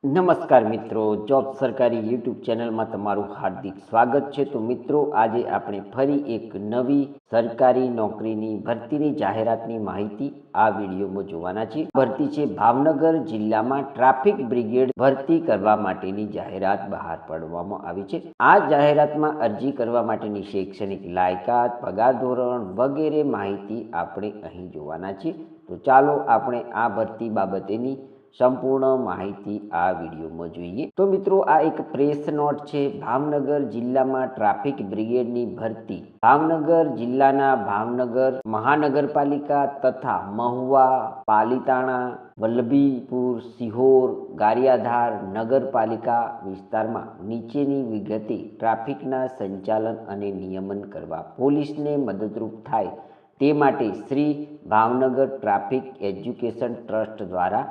નમસ્કાર મિત્રો, જોબ સરકારી યુટ્યુબ ચેનલમાં તમારું હાર્દિક સ્વાગત છે। તો મિત્રો, આજે આપણે ફરી એક નવી સરકારી નોકરીની ભરતીની જાહેરાતની માહિતી આ વિડીયોમાં જોવાના છીએ। ભરતી છે ભાવનગર જિલ્લામાં ટ્રાફિક બ્રિગેડ ભરતી કરવા માટેની જાહેરાત બહાર પાડવામાં આવી છે। આ જાહેરાતમાં અરજી કરવા માટેની શૈક્ષણિક લાયકાત, પગાર ધોરણ વગેરે માહિતી આપણે અહીં જોવાના છીએ। તો ચાલો આપણે આ ભરતી બાબતેની સંપૂર્ણ માહિતી આ વિડીયોમાં જોઈએ। તો મિત્રો, આ એક પ્રેસ નોટ છે। ભાવનગર જિલ્લામાં ટ્રાફિક બ્રિગેડની ભરતી ભાવનગર જિલ્લાના ભાવનગર મહાનગરપાલિકા તથા મહુવા, પાલીતાણા, વલ્લભીપુર, સિહોર, ગારિયાધાર નગરપાલિકા વિસ્તારમાં નીચેની વિગતે ટ્રાફિકના સંચાલન અને નિયમન કરવા પોલીસને મદદરૂપ થાય તે માટે Shri Bhavnagar traffic education trust દ્વારા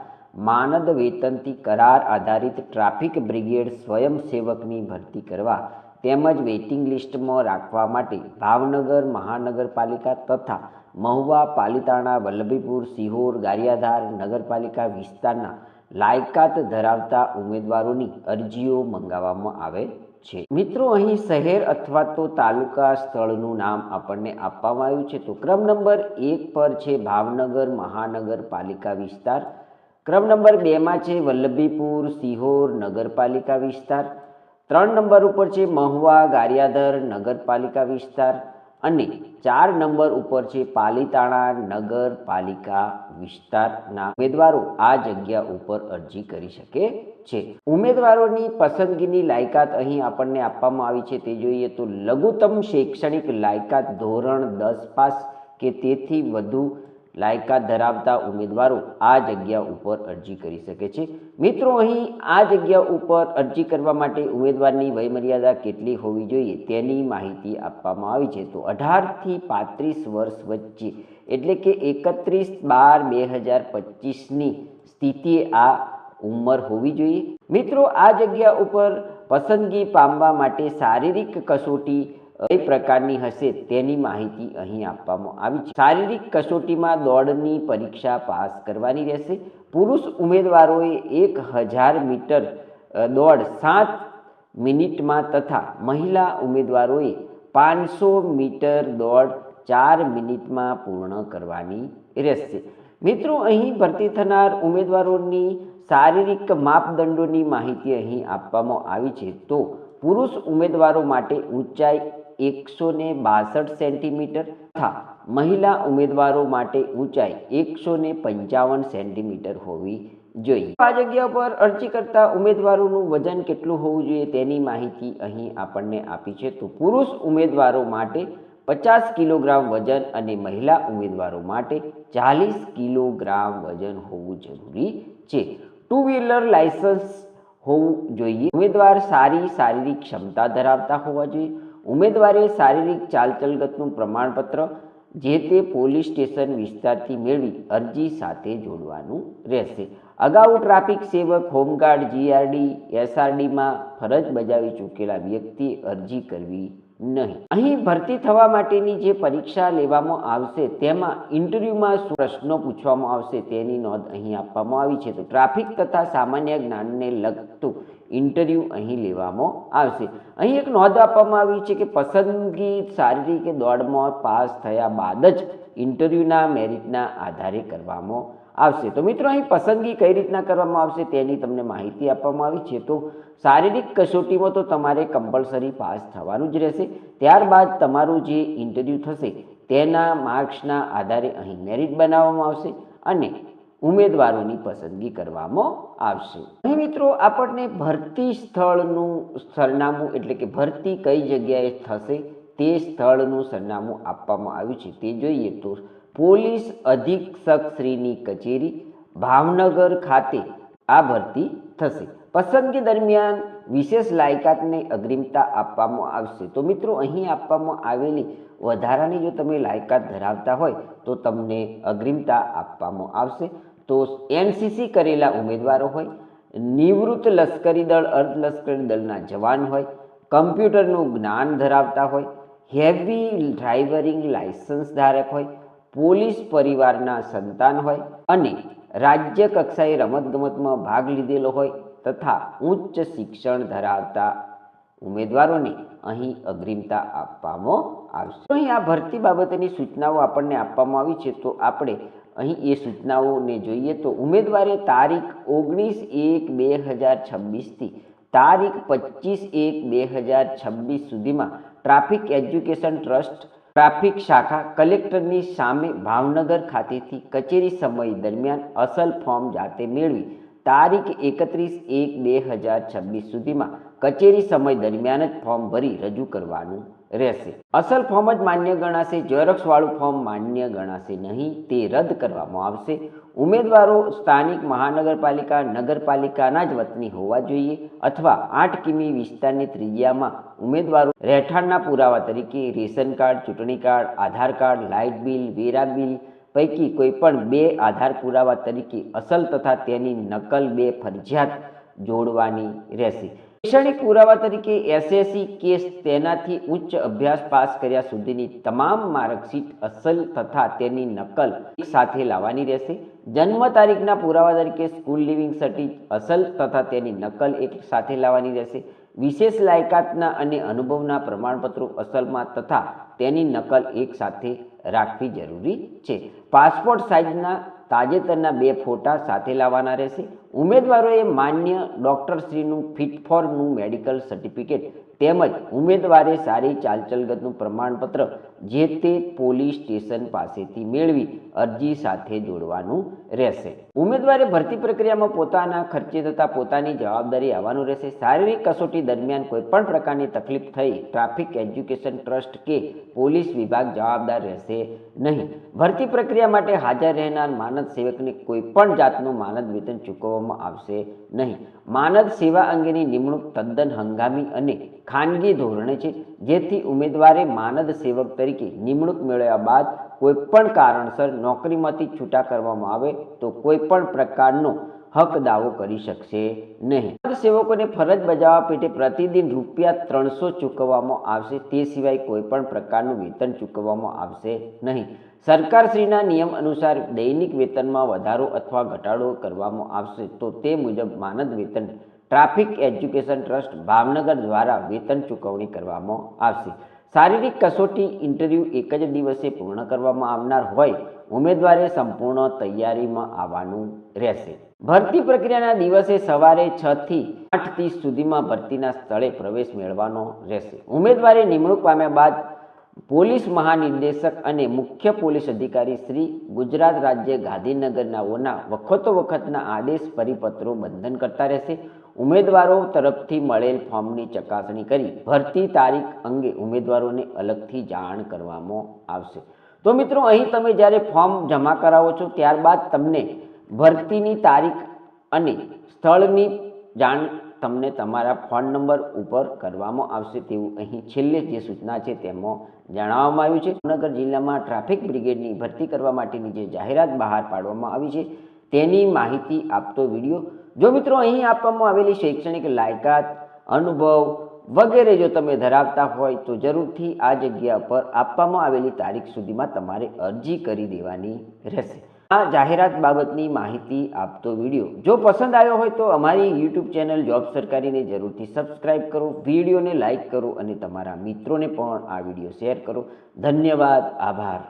માનદ વેતનથી કરાર આધારિત ટ્રાફિક બ્રિગેડ સ્વયંસેવકની ભરતી કરવા તેમજ વેઇટિંગ લિસ્ટમાં રાખવા માટે ભાવનગર મહાનગરપાલિકા તથા મહુવા, પાલીતાણા, વલ્લભીપુર, સિહોર, ગારિયાધાર નગરપાલિકા વિસ્તારના લાયકાત ધરાવતા ઉમેદવારોની અરજીઓ મંગાવવામાં આવે છે। મિત્રો, અહીં શહેર અથવા તો તાલુકા સ્થળનું નામ આપણને આપવામાં આવ્યું છે। તો ક્રમ નંબર 1 પર છે ભાવનગર મહાનગરપાલિકા વિસ્તાર, ક્રમ નંબર 2 છે વલ્લભીપુર સિહોર નગરપાલિકા વિસ્તાર, 3 નંબર ઉપર છે મહુવા ગારિયાધાર નગરપાલિકા વિસ્તાર અને 4 નંબર ઉપર છે પાલીતાણા નગરપાલિકા વિસ્તારના ઉમેદવારો આ જગ્યા ઉપર અરજી કરી શકે છે। ઉમેદવારોની પસંદગીની લાયકાત અહીં આપણને આપવામાં આવી છે તે જોઈએ તો લઘુત્તમ શૈક્ષણિક લાયકાત ધોરણ 10 પાસ કે તેથી વધુ લાયકાત ધરાવતા ઉમેદવારો આ જગ્યા ઉપર અરજી કરી શકે છે। મિત્રો, અહીં આ જગ્યા ઉપર અરજી કરવા માટે ઉમેદવારની વયમર્યાદા કેટલી હોવી જોઈએ તેની માહિતી આપવામાં આવી છે। તો 18 થી 35 વર્ષ વચ્ચે એટલે કે 31/12/2025ની સ્થિતિએ આ ઉંમર હોવી જોઈએ। મિત્રો, આ જગ્યા ઉપર પસંદગી પામવા માટે શારીરિક કસોટી કઈ પ્રકારની હશે તેની માહિતી અહીં આપવામાં આવી છે। શારીરિક કસોટીમાં દોડની પરીક્ષા પાસ કરવાની રહેશે। પુરુષ ઉમેદવારોએ 1000 મીટર દોડ 7 મિનિટમાં તથા મહિલા ઉમેદવારોએ 500 મીટર દોડ 4 મિનિટમાં પૂર્ણ કરવાની રહેશે। મિત્રો, અહીં ભરતી થનાર ઉમેદવારોની શારીરિક માપદંડોની માહિતી અહીં આપવામાં આવી છે। તો પુરુષ ઉમેદવારો માટે ઊંચાઈ 162 સેન્ટીમીટર તથા મહિલા ઉમેદવારો માટે ઊંચાઈ 155 સેન્ટીમીટર હોવી જોઈએ। આ જગ્યા પર અરજી કરતા ઉમેદવારોનું વજન કેટલું હોવું જોઈએ તેની માહિતી અહીં આપણને આપી છે। તો પુરુષ ઉમેદવારો માટે 50 કિલોગ્રામ વજન અને મહિલા ઉમેદવારો માટે 40 કિલોગ્રામ વજન હોવું જરૂરી છે। 2 વ્હીલર લાયસન્સ હોવું જોઈએ। ઉમેદવાર સારી શારીરિક ક્ષમતા ધરાવતા હોવા જોઈએ। ઉમેદવારે શારીરિક ચાલચલગતનું પ્રમાણપત્ર જે તે પોલીસ સ્ટેશન વિસ્તારથી મેળવી અરજી સાથે જોડવાનું રહેશે। અગાઉ ટ્રાફિક સેવક, હોમગાર્ડ, જીઆરડી, એસઆરડીમાં ફરજ બજાવી ચૂકેલા વ્યક્તિએ અરજી કરવી નહીં। અહીં ભરતી થવા માટેની જે પરીક્ષા લેવામાં આવશે તેમાં ઇન્ટરવ્યુમાં શું પ્રશ્નો પૂછવામાં આવશે તેની નોંધ અહીં આપવામાં આવી છે। તો ટ્રાફિક તથા સામાન્ય જ્ઞાનને લગતું ઇન્ટરવ્યુ અહીં લેવામાં આવશે। અહીં એક નોંધ આપવામાં આવી છે કે પસંદગી શારીરિક દોડમાં પાસ થયા બાદ જ ઇન્ટરવ્યુના મેરિટના આધારે કરવામાં આવશે। તો મિત્રો, અહીં પસંદગી કઈ રીતના કરવામાં આવશે તેની તમને માહિતી આપવામાં આવી છે। તો શારીરિક કસોટીમાં તો તમારે કમ્પલસરી પાસ થવાનું જ રહેશે। ત્યારબાદ તમારું જે ઇન્ટરવ્યુ થશે તેના માર્ક્સના આધારે અહીં મેરિટ બનાવવામાં આવશે અને ઉમેદવારોની પસંદગી કરવામાં આવશે। અહીં મિત્રો, આપણને ભરતી સ્થળનું સરનામું એટલે કે ભરતી કઈ જગ્યાએ થશે તે સ્થળનું સરનામું આપવામાં આવ્યું છે તે જોઈએ તો પોલીસ અધિક્ષક શ્રીની કચેરી ભાવનગર ખાતે આ ભરતી થશે। પસંદગી દરમિયાન વિશેષ લાયકાતને અગ્રિમતા આપવામાં આવશે। તો મિત્રો, અહીં આપવામાં આવેલી વધારાની જો તમે લાયકાત ધરાવતા હોય તો તમને અગ્રિમતા આપવામાં આવશે। તો એનસીસી કરેલા ઉમેદવારો હોય, નિવૃત્ત લશ્કરી દળ, અર્ધલશ્કરી દળના જવાન હોય, કમ્પ્યુટરનું જ્ઞાન ધરાવતા હોય, હેવી ડ્રાઇવરિંગ લાયસન્સ ધારક હોય, પોલીસ પરિવારના સંતાન હોય અને રાજ્ય કક્ષાએ રમતગમતમાં ભાગ લીધેલો હોય તથા ઉચ્ચ શિક્ષણ ધરાવતા ઉમેદવારોને અહીં અગ્રિમતા આપવામાં આવશે. અહીં આ ભરતી બાબતની સૂચનાઓ આપણને આપવામાં આવી છે, તો આપણે અહીં એ સૂચનાઓને જોઈએ તો ઉમેદવારે તારીખ 19/1/2026થી તારીખ 25/1/2026 સુધીમાં ટ્રાફિક એજ્યુકેશન ટ્રસ્ટ ટ્રાફિક શાખા કલેક્ટરની સામે ભાવનગર ખાતેથી કચેરી સમય દરમિયાન અસલ ફોર્મ જાતે મેળવી તારીખ 31/1/2026 સુધીમાં કચેરી સમય દરમિયાન જ ફોર્મ ભરી રજૂ કરવાનું રહેશે. અસલ ફોર્મ જ માન્ય ગણાશે. ઝેરોક્ષવાળું ફોર્મ માન્ય ગણાશે નહીં, તે રદ કરવામાં આવશે. ઉમેદવારો સ્થાનિક મહાનગરપાલિકા નગરપાલિકાના જ વતની હોવા જોઈએ અથવા 8 કિમી વિસ્તારની ત્રિજ્યામાં ઉમેદવારો રહેઠાણના પુરાવા તરીકે રેશન કાર્ડ, ચૂંટણી કાર્ડ, આધાર કાર્ડ, લાઇટ બિલ, વેરા બિલ પૈકી કોઈ પણ 2 આધાર પુરાવા તરીકે અસલ તથા તેની નકલ 2 ફરજિયાત જોડવાની રહેશે. શૈક્ષણિક પુરાવા તરીકે SSC કે તેનાથી ઉચ્ચ અભ્યાસ પાસ કર્યા સુધીની તમામ માર્કશીટ અસલ તથા તેની નકલ એક સાથે લાવવાની રહેશે. જન્મ તારીખના પુરાવા તરીકે સ્કૂલ લિવિંગ સર્ટિફિકેટ અસલ તથા તેની નકલ એક સાથે લાવવાની રહેશે. વિશેષ લાયકાતના અને અનુભવના પ્રમાણપત્રો અસલમાં તથા તેની નકલ એક સાથે રાખવી જરૂરી છે. પાસપોર્ટ સાઇઝના તાજેતરના 2 ફોટા સાથે લાવવાના રહેશે. ઉમેદવારોએ માન્ય ડૉક્ટરશ્રીનું ફિટ ફોરનું મેડિકલ સર્ટિફિકેટ તેમજ ઉમેદવારે સારી ચાલચલગતનું પ્રમાણપત્ર જે તે પોલીસ સ્ટેશન પાસેથી મેળવી અરજી સાથે જોડવાનું રહેશે. ઉમેદવારે ભરતી પ્રક્રિયામાં પોતાના ખર્ચે તથા પોતાની જવાબદારી આવવાનું રહેશે. શારીરિક કસોટી દરમિયાન કોઈપણ પ્રકારની તકલીફ થઈ ટ્રાફિક એજ્યુકેશન ટ્રસ્ટ કે પોલીસ વિભાગ જવાબદાર રહેશે નહીં. ભરતી પ્રક્રિયા માટે હાજર રહેનાર માનદ સેવકને કોઈપણ જાતનું માનદ વેતન ચૂકવવામાં આવશે નહીં. માનદ સેવા અંગેની નિમણૂક તદ્દન હંગામી અને ખાનગી ધોરણે છે, જેથી ઉમેદવારે માનદ સેવક તરીકે નિમણૂક મેળવ્યા બાદ કોઈપણ કારણસર નોકરીમાંથી છૂટા કરવામાં આવે તો કોઈપણ પ્રકારનો હક દાવો કરી શકશે નહીં. સેવકોને ફરજ બજાવવા પેટે પ્રતિદિન ₹300 ચૂકવવામાં આવશે. તે સિવાય કોઈપણ પ્રકારનું વેતન ચૂકવવામાં આવશે નહીં. સરકારશ્રીના નિયમ અનુસાર દૈનિક વેતનમાં વધારો અથવા ઘટાડો કરવામાં આવશે તો તે મુજબ માનદ વેતન ટ્રાફિક એજ્યુકેશન ટ્રસ્ટ ભાવનગર દ્વારા વેતન ચૂકવણી કરવામાં આવશે. શારીરિક કસોટી ઇન્ટરવ્યૂ એક જ દિવસે પૂર્ણ કરવામાં આવનાર હોય ઉમેદવારે સંપૂર્ણ તૈયારીમાં આવવાનું રહેશે. ભરતી પ્રક્રિયાના દિવસે સવારે 6 થી 8:30 સુધીમાં ભરતીના સ્થળે પ્રવેશ મેળવવાનો રહેશે. ઉમેદવારે નિમણૂક પામ્યા બાદ પોલીસ મહાનિર્દેશક અને મુખ્ય પોલીસ અધિકારી શ્રી ગુજરાત રાજ્ય ગાંધીનગરનાઓના વખતોવખતના આદેશ પરિપત્રો બંધન કરતા રહેશે. ઉમેદવારો તરફથી મળેલ ફોર્મની ચકાસણી કરી ભરતી તારીખ અંગે ઉમેદવારોને અલગથી જાણ કરવામાં આવશે. તો મિત્રો, અહીં તમે જ્યારે ફોર્મ જમા કરાવો છો ત્યારબાદ તમને ભરતીની તારીખ અને સ્થળની જાણ તમને તમારા ફોન નંબર ઉપર કરવામાં આવશે તેવું અહીં છેલ્લે જે સૂચના છે તેમાં જણાવવામાં આવ્યું છે. ભાવનગર જિલ્લામાં ટ્રાફિક બ્રિગેડની ભરતી કરવા માટેની જે જાહેરાત બહાર પાડવામાં આવી છે તેની માહિતી આપતો વિડીયો. જો મિત્રો, અહીં આપવામાં આવેલી શૈક્ષણિક લાયકાત, અનુભવ વગેરે જો તમે ધરાવતા હોય તો જરૂરથી આ જગ્યા પર આપવામાં આવેલી તારીખ સુધીમાં તમારે અરજી કરી દેવાની રહેશે. આ જાહેરાત બાબતની માહિતી આપતો વિડીયો જો પસંદ આવ્યો હોય તો અમારી YouTube ચેનલ જોબ સરકારીને જરૂરથી સબસ્ક્રાઇબ કરો, વિડીયોને લાઇક કરો અને તમારા મિત્રોને પણ આ વિડીયો શેર કરો. ધન્યવાદ, આભાર.